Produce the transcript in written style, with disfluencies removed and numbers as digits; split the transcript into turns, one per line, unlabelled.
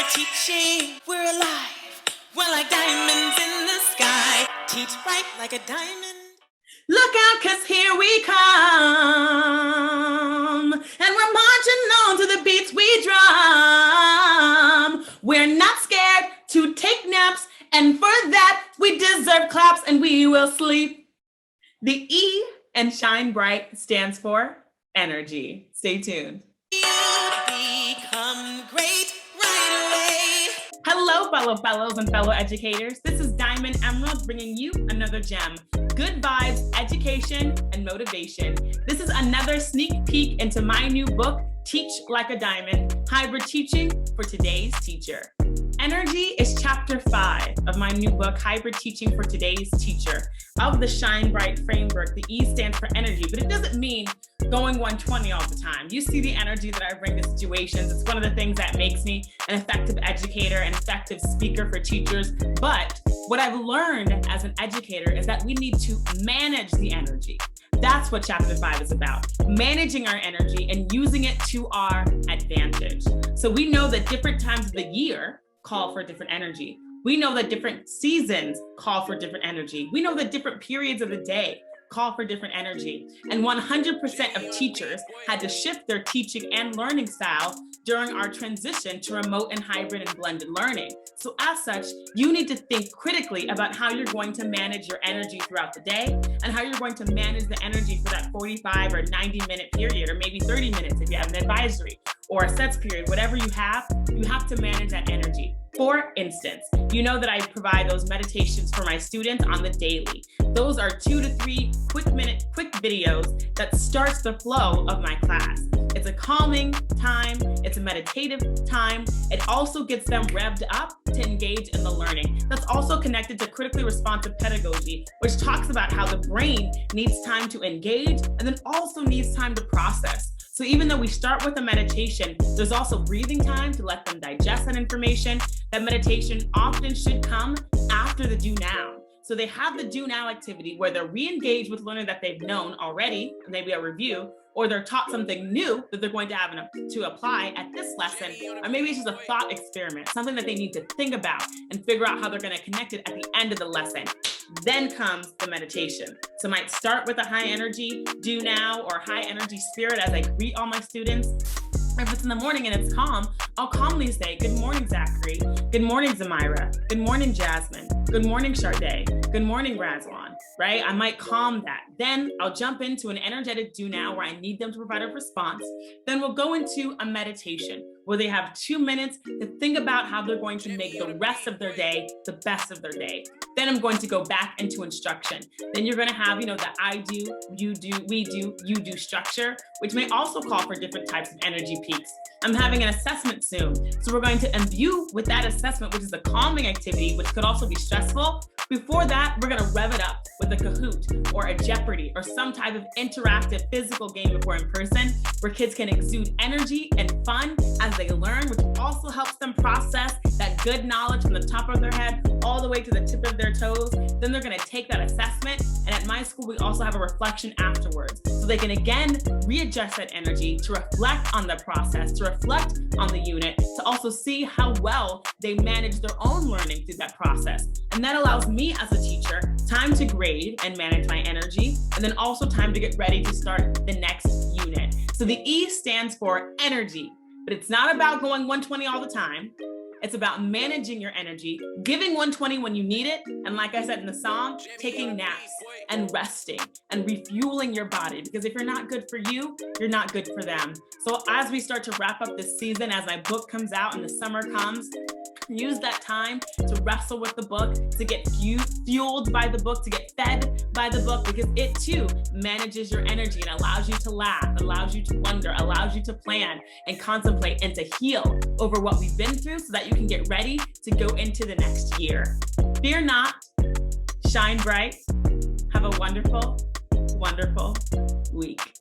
we're teaching, we're alive. We're like diamonds in the sky. Teach right like a diamond.
Look out, 'cause here we come. And we're marching on to the beats we drum. We're not scared to take naps, and for that, we deserve claps and we will sleep. The E in Shine Bright stands for energy. Stay tuned.
You become great right away.
Hello, fellows and fellow educators. This is Diamond Emerald bringing you another gem. Good vibes, education, and motivation. This is another sneak peek into my new book, Teach Like a Diamond, Hybrid Teaching for Today's Teacher. Energy is chapter 5 of my new book, Hybrid Teaching for Today's Teacher. Of the Shine Bright framework, the E stands for energy, but it doesn't mean going 120 all the time. You see the energy that I bring to situations. It's one of the things that makes me an effective educator, an effective speaker for teachers. But what I've learned as an educator is that we need to manage the energy. That's what chapter 5 is about, managing our energy and using it to our advantage. So we know that different times of the year call for different energy. We know that different seasons call for different energy. We know that different periods of the day call for different energy. And 100% of teachers had to shift their teaching and learning style during our transition to remote and hybrid and blended learning. So as such, you need to think critically about how you're going to manage your energy throughout the day and how you're going to manage the energy for that 45 or 90-minute period, or maybe 30 minutes if you have an advisory or a sets period, whatever you have to manage that energy. For instance, you know that I provide those meditations for my students on the daily. Those are 2 to 3 quick videos that starts the flow of my class. It's a calming time, it's a meditative time. It also gets them revved up to engage in the learning. That's also connected to critically responsive pedagogy, which talks about how the brain needs time to engage and then also needs time to process. So even though we start with a meditation, there's also breathing time to let them digest that information. That meditation often should come after the do now. So they have the do now activity where they're re-engaged with learning that they've known already, maybe a review, or they're taught something new that they're going to have to apply at this lesson, or maybe it's just a thought experiment, something that they need to think about and figure out how they're going to connect it at the end of the lesson. Then comes the meditation. So I might start with a high energy do now or high energy spirit as I greet all my students. If it's in the morning and it's calm, I'll calmly say, good morning, Zachary. Good morning, Zamira. Good morning, Jasmine. Good morning, Sade. Good morning, Razwan, right? I might calm that. Then I'll jump into an energetic do now where I need them to provide a response. Then we'll go into a meditation where they have 2 minutes to think about how they're going to make the rest of their day the best of their day. Then I'm going to go back into instruction. Then you're going to have, the I do, you do, we do, you do structure, which may also call for different types of energy peaks. I'm having an assessment soon. So we're going to imbue with that assessment, which is a calming activity, which could also be stressful. Before that, we're going to rev it up with a Kahoot or a Jeopardy or some type of interactive physical game if we're in person, where kids can exude energy and fun as they learn, which also helps them process that good knowledge from the top of their head all the way to the tip of their toes. Then they're going to take that assessment. And at my school, we also have a reflection afterwards. So they can again readjust that energy to reflect on the process, to reflect on the unit, to also see how well they manage their own learning through that process. And that allows me as a teacher time to grade and manage my energy, and then also time to get ready to start the next unit. So the E stands for energy, but it's not about going 120 all the time. It's about managing your energy, giving 120 when you need it, and like I said in the song, taking naps and resting and refueling your body, because if you're not good for you, you're not good for them. So as we start to wrap up this season, as my book comes out and the summer comes, use that time to wrestle with the book, to get fueled by the book, to get fed by the book, because it too manages your energy and allows you to laugh, allows you to wonder, allows you to plan and contemplate and to heal over what we've been through so that you can get ready to go into the next year. Fear not, shine bright, have a wonderful, wonderful week.